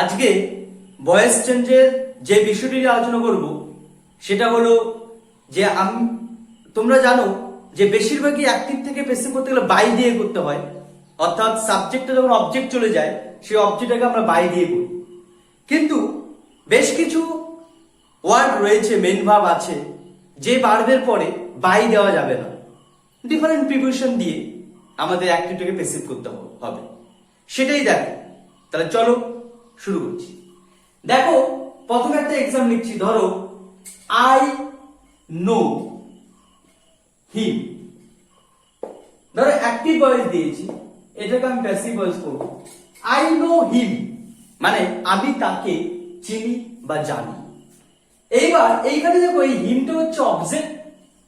আজকে ভয়েস চেঞ্জের যে বিষয়টি নিয়ে আলোচনা করব সেটা হলো যে তোমরা জানো যে বেশিরভাগই অ্যাক্টিভ থেকে প্যাসিভ করতে গেলে বাই দিয়ে করতে হয়, অর্থাৎ সাবজেক্টে যখন অবজেক্ট চলে যায় সেই অবজেক্টটাকে আমরা বাই দিয়ে করি। কিন্তু বেশ কিছু ওয়ার্ড রয়েছে, মেন ভার্ব আছে, যে ভার্বের পরে বাই দেওয়া যাবে না, ডিফারেন্ট প্রিপোজিশন দিয়ে আমাদের অ্যাক্টিভটাকে প্যাসিভ করতে হবে। সেটাই দেখো, তাহলে চলো শুরু করছি। দেখো প্রথমে একটা এক্সাম লিখছি, ধরো আই নো হিম। ধরো অ্যাক্টিভ ভয়েস দিয়েছি, এটাকে আমি প্যাসিভ ভয়েস করব। আই নো হিম মানে আমি তাকে চিনি বা জানি। এইবার এইখানে দেখো এই হিমটা হচ্ছে অবজেক্ট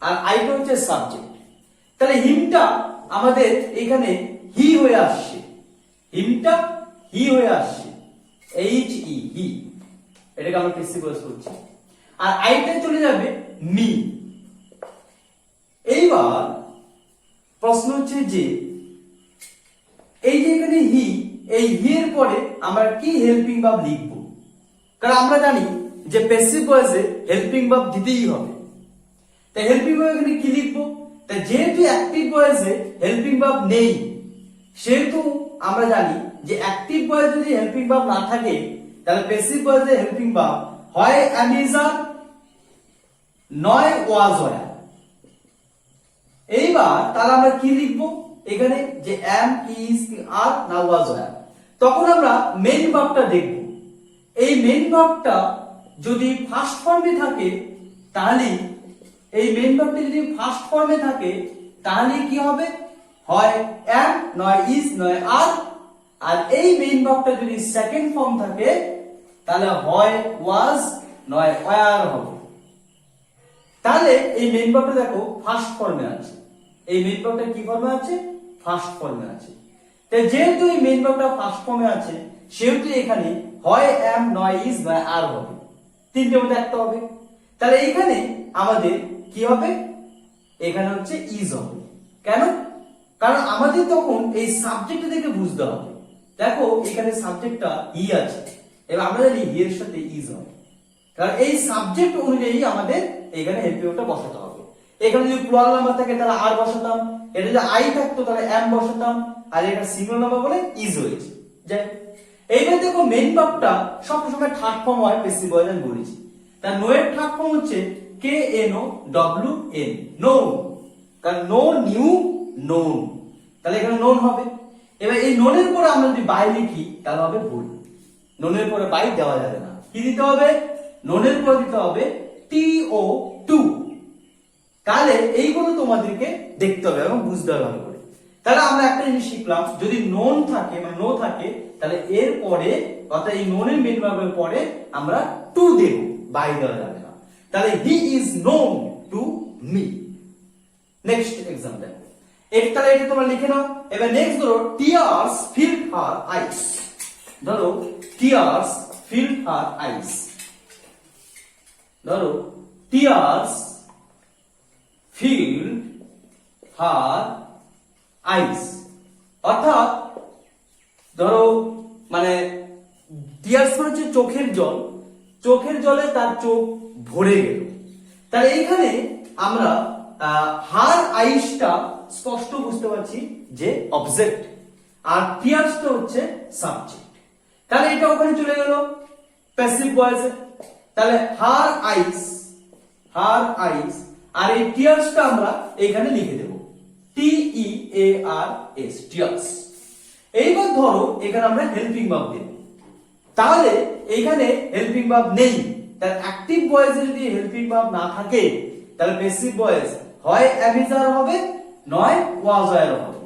আর আইটা হচ্ছে সাবজেক্ট। তাহলে হিমটা আমাদের এখানে হি হয়ে আসছে, হিমটা হি হয়ে আসছে, এইচ ই হি, এটাকে আমরা প্যাসিভ ভয়েস করছি। আর আইটা চলে যাবে মি। এইবার প্রশ্ন হচ্ছে যে এই যে এখানে হি, এই হি এর পরে আমরা কি হেল্পিং ভার্ব লিখবো? কারণ আমরা জানি যে প্যাসিভ ভয়েসে হেল্পিং ভার্ব দিতেই হবে। তাই হেল্পিং ভার্ব এখানে কি লিখবো? তাই যেহেতু অ্যাক্টিভ ভয়েসে হেল্পিং ভার্ব নেই, সেহেতু আমরা জানি যে অ্যাক্টিভ ভয়েস যদি হেল্পিং ভার্ব না থাকে তাহলে প্যাসিভ ভয়েসে হেল্পিং ভার্ব হয় am is are নয় was were। এইবার তাহলে আমরা কি লিখবো এখানে, যে am is are না was were। তখন আমরা মেইন ভার্বটা দেখব। এই মেইন ভার্বটা যদি ফার্স্ট ফর্মে থাকে তাহলে এই মেইন ভার্বটা যদি ফার্স্ট ফর্মে থাকে তাহলে কি হবে, হয় am নয় is নয় are। আর এই মেইন ভার্বটা যদি সেকেন্ড ফর্ম থাকে তাহলে হয় was নয় were হবে। তাহলে এই মেইন ভার্বটা দেখো ফার্স্ট ফর্মে আছে, এই মেইন ভার্বটা কি ফর্মে আছে? ফার্স্ট ফর্মে আছে। তাই যেহেতু এই মেইন ভার্বটা ফার্স্ট ফর্মে আছে সেহেতু এখানে হয় am নয় is নয় are হবে, তিনটে মধ্যে একটা হবে। তাহলে এখানে আমাদের কি হবে, এখানে হচ্ছে is হবে। কেন? কারণ আমাদের তখন এই সাবজেক্ট থেকে বুঝতে হবে। দেখো এখানে সাবজেক্টটা হি আছে, এবার আমরা জানি হি এর সাথে is হবে, কারণ এই সাবজেক্ট অনুযায়ী আমাদের এখানে হেল্পিং ভার্বটা বসাতে হবে। এখানে যদি প্লুরাল নাম্বার থাকে তাহলে আর বসাতাম, এটা যদি আই থাকতো তাহলে am বসাতাম, আর এটা সিঙ্গুলার নাম্বার বলে is হয়েছে। যাই এইবার দেখো মেইন ভার্বটা সবসময় থার্ড ফর্ম হয় প্যাসিভ ভয়েস আমি বলেছি। তার নো এর থার্ড ফর্ম হচ্ছে K N O W N, know. কারণ নো নিউ নোন, তাহলে এখানে নোন হবে। এবার এই নোনের পরে আমরা যদি বাই লিখি তাহলে হবে ভুল, নোনের পরে বাই দেওয়া যাবে না। কি দিতে হবে? নোনের পরে দিতে হবে টি ও টু। তাহলে এইগুলো তোমাদেরকে দেখতে হবে এবং বুঝতে হবে ভালো করে। তাহলে আমরা একটা জিনিস শিখলাম, যদি নোন থাকে মানে নো থাকে তাহলে এর পরে অর্থাৎ এই নোনের মেইন ভার্বের পরে আমরা টু দেব, বাই দেওয়া যাবে না। তাহলে he is known to me. Next example দেখো, তাহলে এটা তোমরা লিখে নাও। এবার নেক্সট ধরো টিয়ার্স ফিল্ড হার আইস। ধরো টিয়ার্স ফিল্ড হার আইস। ধরো টিয়ার্স ফিল্ড হার আইস, অর্থাৎ ধরো মানে টিয়ার্স মানে হচ্ছে চোখের জল, চোখের জলে তার চোখ ভরে গেল। তাহলে এইখানে আমরা হার আইসটা স্পষ্ট বুঝতে পারছি যে অবজেক্ট, আর টিয়ার্সটা হচ্ছে সাবজেক্ট। তাহলে এটা ওখানে চলে গেল প্যাসিভ ভয়েসে। তাহলে হার আইস, হার আইস, আর এই টিয়ার্সটা আমরা এখানে লিখে দেব টি ই এ আর এস, টিয়ার্স। এইবার ধরো এখানে আমরা হেল্পিং ভার্ব দেব, তাহলে এখানে হেল্পিং ভার্ব নেই। তার অ্যাক্টিভ ভয়েসে যদি হেল্পিং ভার্ব না থাকে তাহলে প্যাসিভ ভয়েস হয় am is are হবে নয় was were হবে।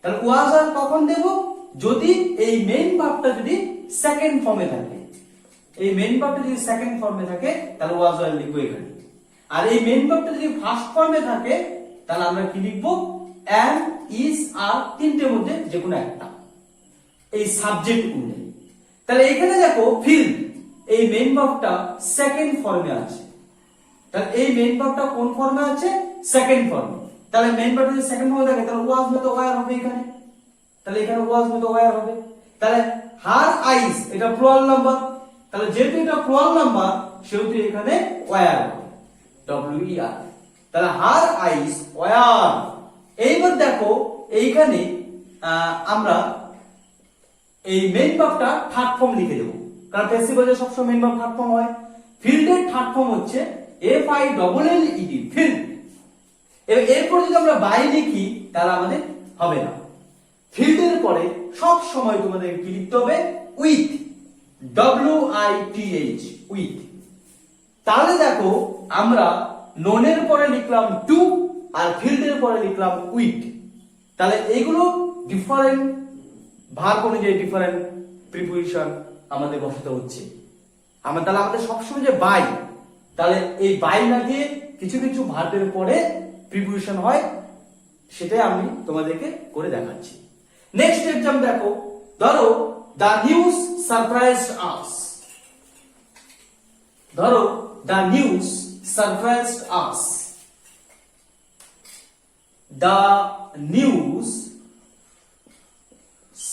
তাহলে was were কখন দেব? যদি এই মেইন ভার্বটা যদি সেকেন্ড ফর্মে থাকে। এই মেইন ভার্বটা যদি সেকেন্ড ফর্মে থাকে তাহলে was were লিখবো এখানে। আর এই মেইন ভার্বটা যদি ফার্স্ট ফর্মে থাকে তাহলে আমরা কি লিখবো? am is are, তিনটের মধ্যে যে কোনো একটা, এই সাবজেক্ট অনুযায়ী। তাহলে এখানে দেখো ফিল্ড, এই মেইন ভার্বটা সেকেন্ড ফর্মে আছে। তাহলে এই মেইন ভার্বটা কোন ফর্মে আছে? সেকেন্ড ফর্মে। তাহলে মেইন ভার্বটা যদি সেকেন্ড ফর্মে থাকে তাহলে was মতো were হবে এখানে, তাহলে এখানে was মতো were হবে। তাহলে হার আইস এটা প্লুরাল নাম্বার, তাহলে যেহেতু এটা প্লুরাল নাম্বার সেহেতু এখানে ওয়্যার WER, তাহলে হার আইস ওয়্যার। এইবার দেখো এইখানে আমরা এই মেইন ভার্বটা থার্ড ফর্ম লিখে দেবো, কারণ প্যাসিভ ভয়েসে সবসময় মেইন ভার্ব থার্ড ফর্ম হয়। ফিল্ডের থার্ড ফর্ম হচ্ছে FILLED, ফিল্ড। এরপর যদি আমরা বাই লিখি তাহলে আমাদের হবে না। ফিল্ডের পরে সব সময় তোমাদের কি লিখতে হবে? With, WITH, with. তাহলে দেখো আমরা নোনের পরে লিখলাম টু আর ফিল্ডের পরে লিখলাম উইথ। তাহলে এইগুলো ডিফারেন্ট ভার্ব অনুযায়ী ডিফারেন্ট প্রিপোজিশন আমাদের বসাতে হচ্ছে। তাহলে আমাদের সবসময় যে বাই, তাহলে এই বাই না দিয়ে কিছু কিছু ভার্বের পরে প্রিপোজিশন হয়, সেটাই আমি তোমাদেরকে করে দেখাচ্ছি। নেক্সট এক্সাম দেখো, ধরো দ্য নিউজ সারপ্রাইজড আস। ধরো the news surprised us. The news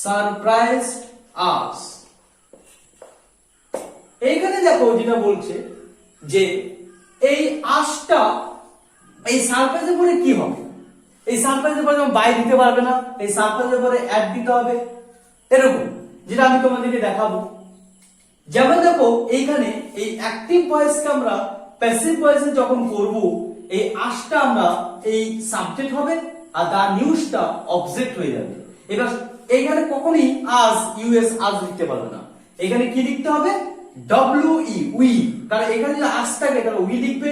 surprised us. এইখানে দেখো যেটা বলছে যে এই আসটা এই সারপ্রাইজের পরে কি হবে? এই সারপ্রাইজের পরে যেমন বাই দিতে পারবে না, এই সারপ্রাইজের পরে অ্যাড দিতে হবে, এরকম যেটা আমি তোমাদেরকে দেখাবো। যেমন দেখো এইখানে এই অ্যাক্টিভ ভয়েসকে আমরা প্যাসিভ ভয়েসে যখন করব, এই আসটা আমরা এই সাবজেক্ট হবে আর দা নিউজটা অবজেক্ট হয়ে যাবে। এবার এইখানে কখনোই আজ ইউএস আজ লিখতে পারবে না, এখানে কি লিখতে হবে? WE, we. কারণ এখানে যদি আস থাকে তাহলে উই লিখবে,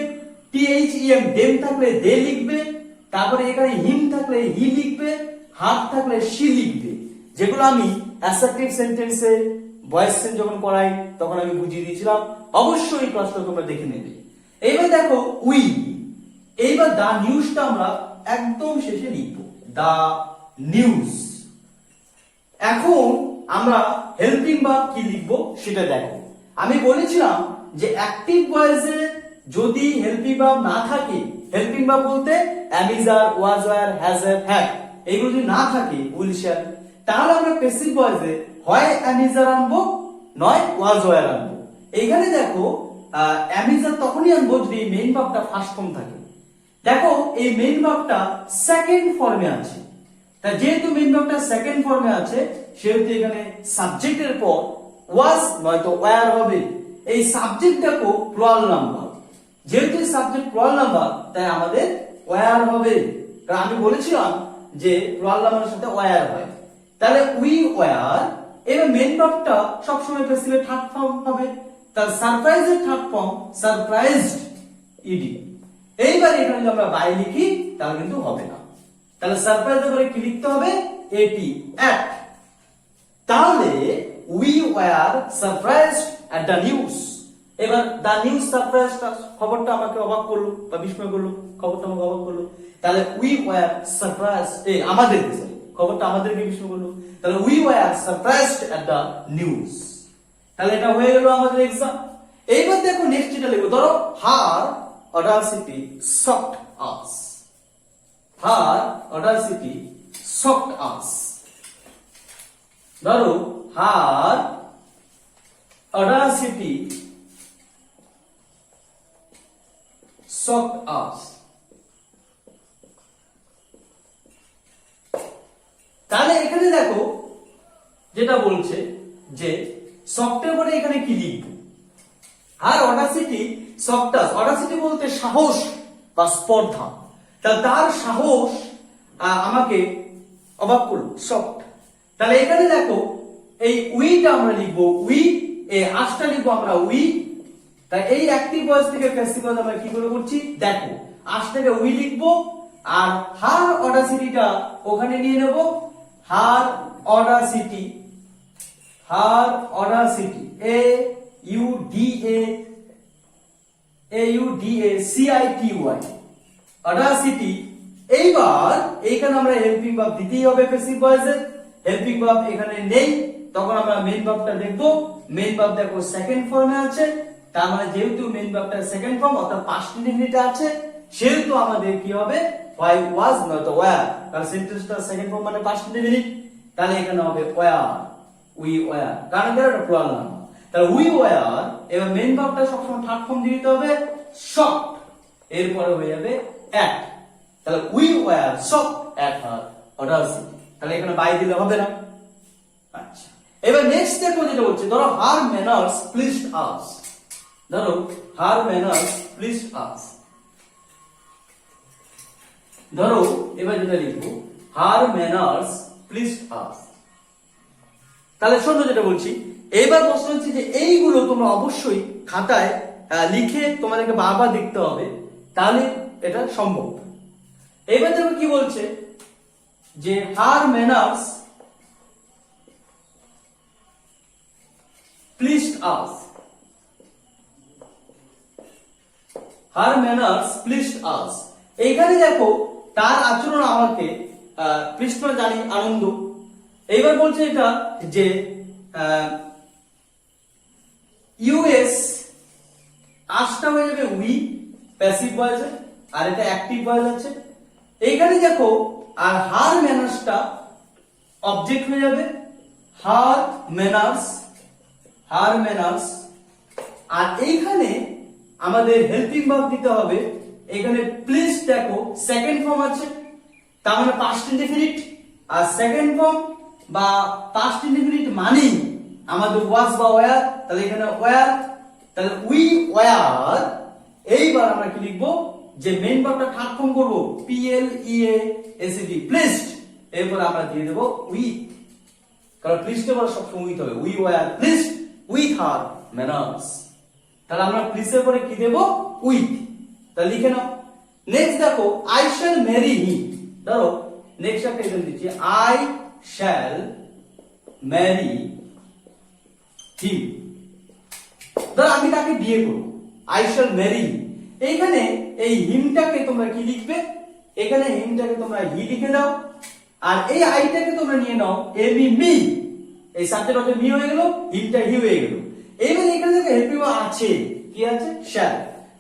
THEM দেম থাকলে দে লিখবে, তারপরে এখানে হিম থাকলে হি লিখবে, হাত থাকলে শি লিখবে, যেগুলো আমি অ্যাসার্টিভ সেন্টেন্সে ভয়েস চেঞ্জ যখন করাই তখন আমি বুঝিয়ে দিয়েছিলাম। অবশ্যই এই ক্লাসটা তোমরা দেখে নেবে। এইবার দেখো উই, এইবার দা নিউজটা আমরা একদম শেষে লিখবো, দা নিউজ। এখন আমরা হেল্পিং ভার্ব কি লিখবো সেটা দেখো। আমি বলেছিলাম যে অ্যাক্টিভ ভয়েসে যদি হেল্পিং ভার্ব না থাকে, হেল্পিং ভার্ব বলতে am is are, was were, has have, had, এগুলো যদি না থাকে will shall, তাহলে আমরা প্যাসিভ ভয়েসে হয় am is are আনবো নয় was were আনবো। এইখানে দেখো am is are তখনই আনবো যদি মেইন ভার্বটা ফার্স্ট ফর্ম থাকে। দেখো এই মেইন ভার্বটা সেকেন্ড ফর্মে আছে, তা যেহেতু মেইন ভার্বটা সেকেন্ড ফর্মে আছে সেহেতু এখানে সাবজেক্টের পর was নয়তো were হবে। এই সাবজেক্ট দেখো প্লুরাল নাম্বার, যেহেতু সাবজেক্ট প্লুরাল নাম্বার তাই আমাদের were হবে। কারণ আমি বলেছিলাম যে প্লুরাল নাম্বারের সাথে were হয়। তাহলে we were, এবার মেইন ভার্বটা সবসময় প্যাসিভের থার্ড ফর্ম হবে, তার সারপ্রাইজের থার্ড ফর্ম সারপ্রাইজড, ইডি। এইবার এখানে যদি আমরা বাই লিখি তাহলে কিন্তু হবে না, তাহলে সারপ্রাইজের পরে কি লিখতে হবে? এটি, অ্যাট। তাহলে we were surprised at the news। এবার the news surprised, খবরটা আমাকে অবাক করলো বা বিস্ময় করলো, খবরটা আমাকে অবাক করলো। তাহলে we were surprised, আমাদেরকে সরি খবরটা আমাদেরকে বিস্ময় করলো, তাহলে we were surprised at the news। তাহলে এটা হয়ে গেল আমাদের এক্সাম। এইবার দেখো নেক্সট যেটা লিখবো, ধরো her audacity shocked us। her audacity shocked us। ধরো her audacity shocked us। তাহলে এখানে দেখো যেটা বলছে যে শক্টের পরে এখানে কি লিখবো? আর অডাসিটি shocked us, অডাসিটি বলতে সাহস বা স্পর্ধা, তার সাহস আমাকে অবাক করলো, শকড। তাহলে এখানে দেখো এই উইটা আমরা লিখবো উই, এই আসটা লিখবো আমরা উই। তাই এই অ্যাক্টিভ ভয়েস থেকে প্যাসিভ ভয়েস আমরা কি করে করছি দেখো, আসটাকে উই লিখবো আর হার অডাসিটিটা ওখানে নিয়ে নেব, হার অডাসিটি, হার অডাসিটি, AUDACITY, অডাসিটি। এইবার এইখানে আমরা হেল্পিং ভার্ব দিতেই হবে প্যাসিভ ভয়েসে, হেল্পিং ভার্ব এখানে নেই, তখন আমরা মেইন ভার্বটা দেখবো। মেইন ভার্ব দেখো সেকেন্ড ফর্মে আছে, তার মানে যেহেতু মেইন ভার্বটা সেকেন্ড ফর্ম অর্থাৎ পাস্ট ইনডিফিনিটে আছে, সেহেতু আমাদের কি হবে? হয় was নয়তো were, কারণ সেন্টেন্সটা সেকেন্ড ফর্ম মানে পাস্ট ইনডিফিনিট, তাহলে এখানে হবে were। উই ওয়ার, কারণ এটা প্লুরাল নাম্বার। তাহলে উই ওয়ার, এবার মেইন ভার্বটা সবসময় থার্ড ফর্ম দিয়ে দিতে হবে শকড, এরপরে হয়ে যাবে অ্যাট। তাহলে we were shocked at her order city, তাহলে এখানে বাই দিলে হবে না। আচ্ছা, এবার নেক্সট দেখো যেটা বলছে, ধরো হার ম্যানার্স প্লিজড আস, ধরো হার ম্যানার্স প্লিজড আস, ধরো এবার যেটা লিখবো হার ম্যানার্স প্লিজড আস। তাহলে শোনো যেটা বলছি, এবার প্রশ্ন হচ্ছে যে এইগুলো তোমরা অবশ্যই খাতায় লিখে তোমাদেরকে বারবার দেখতে হবে, তাহলে এটা সম্ভব। এবার দেখো কি বলছে, যে হার ম্যানার্স প্লিজড আস, হার ম্যানার্স প্লিজড আস। এইখানে দেখো তার আচরণ আমাকে প্লিজড মানে জানি আনন্দ। এইবার বলছে এটা যে ইউএস আসটা হয়ে যাবে উই, প্যাসিভ ভয়েস, আর এটা অ্যাক্টিভ ভয়েস আছে এইখানে দেখো। আর হার ম্যানার্সটা অবজেক্ট হয়ে যাবে হার ম্যানার্স, হার ম্যানার্স। আর এইখানে আমাদের হেল্পিং ভার্ব দিতে হবে। এখানে প্লিজ দেখো সেকেন্ড ফর্ম আছে, তার মানে পাস্ট ইনডেফিনিট। আর সেকেন্ড ফর্ম বা পাস্ট ইনডেফিনিট মানেই আমাদের ওয়াজ বা ওয়্যার, তাহলে এখানে ওয়্যার, তাহলে উই ওয়্যার। এইবার আমরা কি লিখবো, যে মেইন ভার্বটা থার্ড ফর্ম করব P L E A S E D, pleased, এরপর আমরা দিয়ে দেব উইথ, কারণ প্লিজড এর পরে সবসময় উইথ হবে। We were pleased with her manners, তাহলে আমরা প্লিজের পরে কি দেব, উইথ। তাহলে লিখে নাও। নেক্সট দেখো আই শ্যাল ম্যারি হিম, ধরো নেক্সট একটা এখানে দিচ্ছি আই শ্যাল ম্যারি হিম, ধরো আমি তাকে বিয়ে করব, আই শ্যাল ম্যারি হিম। এইখানে এই হিমটাকে তোমরা কি লিখবে, এখানে হিমটাকে তোমরা হি লিখে দাও, আর এই আইটাকে তোমরা নিয়ে নাও এমি মি, এই সাবজেক্ট হচ্ছে মি হয়ে গেল, হিমটা হি হয়ে গেল। এবার এখানে দেখো হেল্পিং ভার্ব আছে, কি আছে, শ্যাল,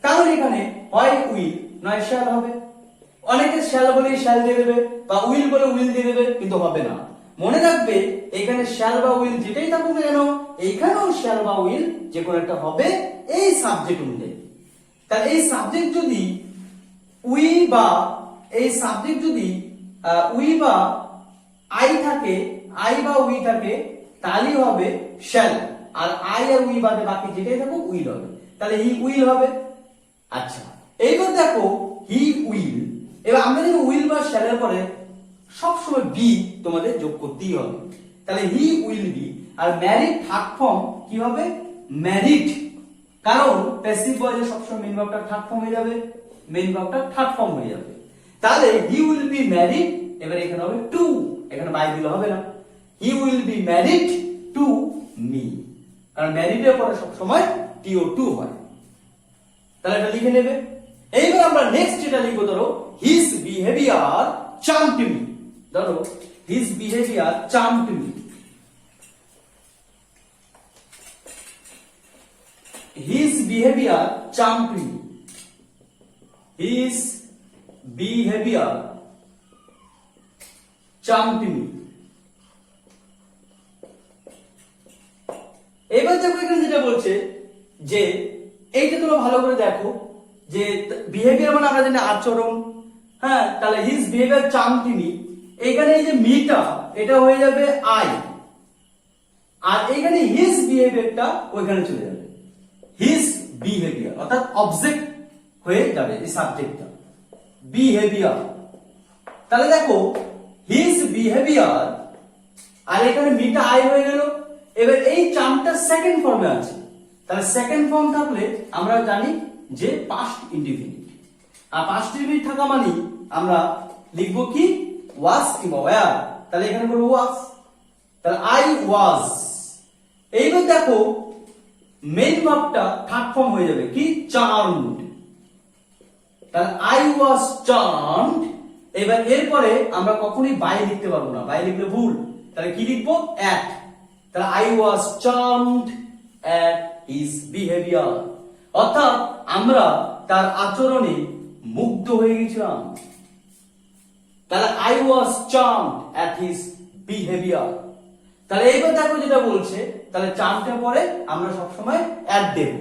কারণ এখানে হয় উইল নয় শ্যাল হবে। অনেকে শ্যাল বলে শ্যাল দিয়ে দেবে বা উইল বলে উইল দিয়ে দেবে, কিন্তু হবে না। মনে রাখবে এখানে শ্যাল বা উইল যেটাই থাকুক না কেন, এইখানেও শ্যাল বা উইল যে কোনো একটা হবে এই সাবজেক্ট অনুযায়ী। তাহলে এই সাবজেক্ট যদি উই বা এই সাবজেক্ট যদি উই বা আই থাকে, আই বা উই থাকে, তাহলেই হবে শ্যাল। আর আই আর উই বাদে বাকি যেটাই থাকুক উইল হবে, তাহলে হি উইল হবে। আচ্ছা, এইবার দেখো হি উইল। এবার আমরা যদি উইল বা শ্যালের পরে সবসময় বি তোমাদের যোগ করতেই হবে, তাহলে he will be. R married third form কি হবে, ম্যারিড, কারণ প্যাসিভ ভয়েসে সবসময় মেইন ভার্বটা থার্ড ফর্ম হয়ে যাবে, মেইন ভার্বটা থার্ড ফর্ম হয়ে যাবে। তাহলে হি উইল বি ম্যারিড, এবার এখানে হবে টু, এখানে বাই দিলে হবে না, he will be married to me, কারণ ম্যারিডের পরে সবসময় টিও টু হয়। তাহলে এটা লিখে নেবে। এইবার আমরা নেক্সট যেটা লিখবো, ধরো হিজ বিহেভিয়ার চার্মড মি, ধরো his behaviour charmed me, his behaviour charmed me, his behaviour charmed me. এবার দেখো এখানে যেটা বলছে যে এইটা তোমরা ভালো করে দেখো, যে বিহেভিয়ার মানে আমরা জানি আচরণ, হ্যাঁ, তাহলে হিজ বিহেভিয়ার চার্মড মি, এখানে এই যে মিটা এটা হয়ে যাবে আই, আর এখানে হিজ বিহেভিয়ারটা ওইখানে চলে যাবে, হিজ বিহেভিয়ার অর্থাৎ অবজেক্ট হয়ে যাবে এই সাবজেক্টটা বিহেভিয়ার। তাহলে দেখো হিজ বিহেভিয়ার, আর এখানে মিটা আই হয়ে গেল। এবার এই চার্মটা সেকেন্ড ফর্মে আছে, তাহলে সেকেন্ড ফর্ম থাকলে আমরা জানি যে পাস্ট ইনডিফিনিট, আর পাস্ট ইনডিফিনিট থাকা মানে আমরা লিখবো কি ওয়াজ কিংবা ওয়্যার, তাহলে এখানে বলবো ওয়াজ, তাহলে আই ওয়াজ। এইবার দেখো মেইন ভার্বটা থার্ড ফর্ম হয়ে যাবে কি চার্মড, তাহলে আই ওয়াজ চার্মড। এবার এরপরে আমরা কখনোই বাই লিখতে পারবো না, বাই লিখলে ভুল, তাহলে কি লিখবো অ্যাট, তাহলে I was charmed at his behaviour, অর্থাৎ আমরা তার আচরণে মুগ্ধ হয়ে গেছিলাম। তাহলে I was charmed at his behaviour. তাহলে এইবার দেখো যেটা বলছে, তাহলে চারটে পরে আমরা সবসময় অ্যাড দেব।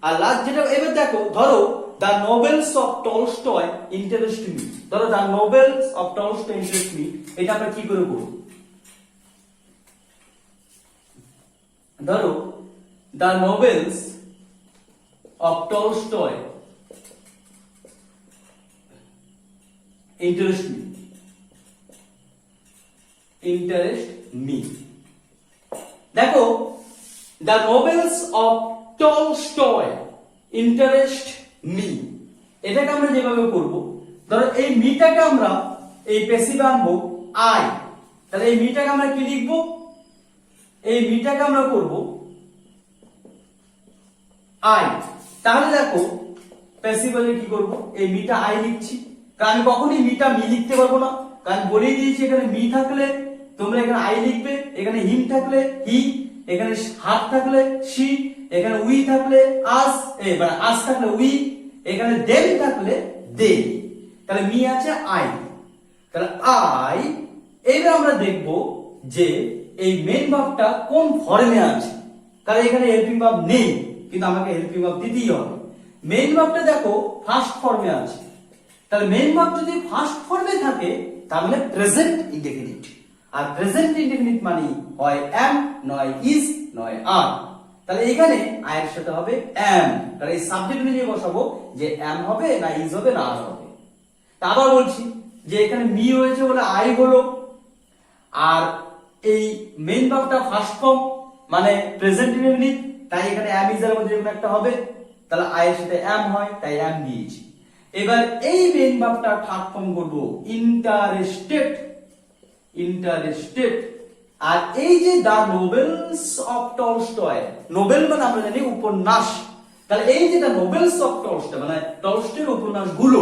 আর লাস্ট যেটা এবার দেখো, ধরো the novels of Tolstoy interest me, ধরো the novels of Tolstoy interest me, এটা আমরা কি করে করব? ধরো the novels of Tolstoy interest me, interest me. দেখো the novels of Tolstoy interest me, এটাকে আমরা যেভাবে করব, ধরো এই মিটাকে আমরা এই প্যাসিভে আনবো আই, তাহলে এই মিটাকে আমরা কি লিখবো? এই মিটাকে আমরা করব আই। তাহলে দেখো প্যাসিভে কি করব, এই মিটা আই লিখছি, কারণ আমি কখনোই মিটা মি লিখতে পারবো না, কারণ বলেই দিয়েছি এখানে মি থাকলে তোমরা এখানে আই লিখবে, এখানে হিম থাকলে হি, এখানে হাত থাকলে সি, এখানে উই থাকলে আস, মানে আস থাকলে উই, এখানে দেম থাকলে দে, তাহলে মি আছে আই, তাহলে আই। এবার আমরা দেখব যে এই মেইন ভার্বটা কোন ফর্মে আছে, কারণ এখানে হেল্পিং ভার্ব নেই, কিন্তু আমাকে হেল্পিং ভার্ব দিতেই হবে। মেইন ভার্বটা দেখো ফার্স্ট ফর্মে আছে, তাহলে মেইন ভার্ব যদি ফার্স্ট ফর্মে থাকে তাহলে প্রেজেন্ট ইনডেফিনিট, আর প্রেজেন্ট ইনডেফিনিট মানে হয় am, নয় is, নয় are। তাহলে এখানে I এর সাথে হবে am, তাহলে এই সাবজেক্ট অনুযায়ী বসাবো যে am হবে না is হবে না are হবে। তা আবার বলছি যে এখানে মি হয়েছে বলে I হলো, আর এই মেইন ভার্বটা ফার্স্ট ফর্ম মানে প্রেজেন্ট ইনডেফিনিট, তাই এখানে am is এর মধ্যে যেকোনো একটা হবে, তাহলে I এর সাথে am হয় তাই am দিয়েছি। এবার এই মেইন ভার্বটা থার্ড ফর্ম করব ইন্টারেস্টেড, ইন্টারেস্টেড। আর এই যে দা নোবেলস অফ টলস্টয়, নোবেল মানে আমরা জানি উপন্যাস, তাহলে এই যে দা নোবেলস অফ টলস্টয় মানে টলস্টয়ের উপন্যাস গুলো,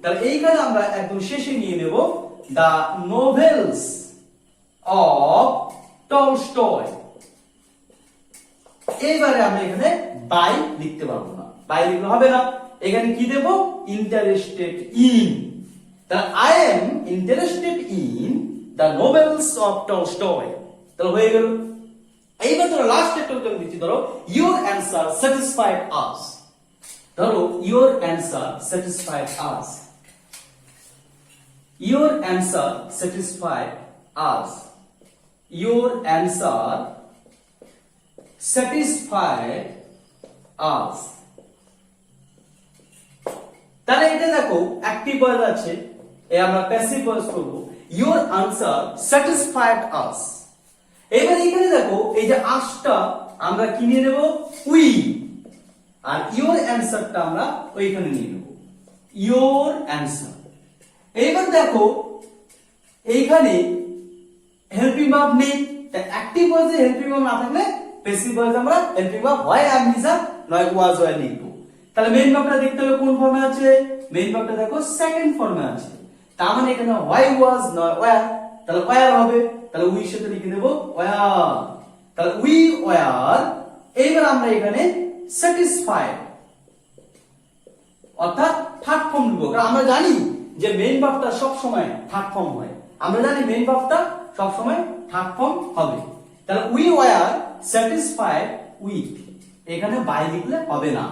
তাহলে এইখানে আমরা একদম শেষে নিয়ে নেব দা নোভেলস অফ টলস্টয়। এইবারে আমরা এখানে বাই লিখতে পারবো না, বাই লিখলে হবে না, এখানে কি দেব? ইন্টারেস্টেড ইন, তাহলে I am interested in the novels of Tolstoy, তাহলে হয়ে গেল। এইবার ধরো লাস্ট একটা উদাহরণ দিচ্ছি, ধরো ইওর অ্যান্সার স্যাটিসফাইড আস, ধরো your answer satisfied us, your answer satisfied us, your answer satisfied us. তাহলে এটা দেখো অ্যাক্টিভ ভয়েস আছে, আমরা প্যাসিভ ভয়েস করব, ইওর আনসার স্যাটিসফাইড আস। এবার এখানে দেখো এই যে আসটা আমরা কি নিয়ে নেব? উই, আর ইওর অ্যানসারটা আমরা ওইখানে নিয়ে নেব, ইওর অ্যানসার। এবার দেখো এইখানে হেল্পিং ভার্ব নেই, তাই অ্যাক্টিভ ভয়েসে হেল্পিং ভার্ব না থাকলে প্যাসিভ ভয়েসে আমরা হেল্পিং ভার্ব হয় am is are নয় was were লিখব। তাহলে মেইন ভার্বটা দেখতে হবে কোন ফর্মে আছে, মেইন ভার্বটা দেখো সেকেন্ড ফর্মে আছে, তার মানে এখানে হয় was নয় were, তাহলে were হবে, তাহলে উই এর সাথে লিখে দেব were, তাহলে উই were। এইবার আমরা এখানে স্যাটিসফাইড অর্থাৎ থার্ড ফর্ম নিব, কারণ আমরা জানি যে মেইন ভার্বটা সব সময় থার্ড ফর্ম হয়, আমরা জানি মেইন ভার্বটা সব সময় থার্ড ফর্ম হবে। তাহলে উই were স্যাটিসফাইড উইথ, এখানে বাই লিখলে হবে না।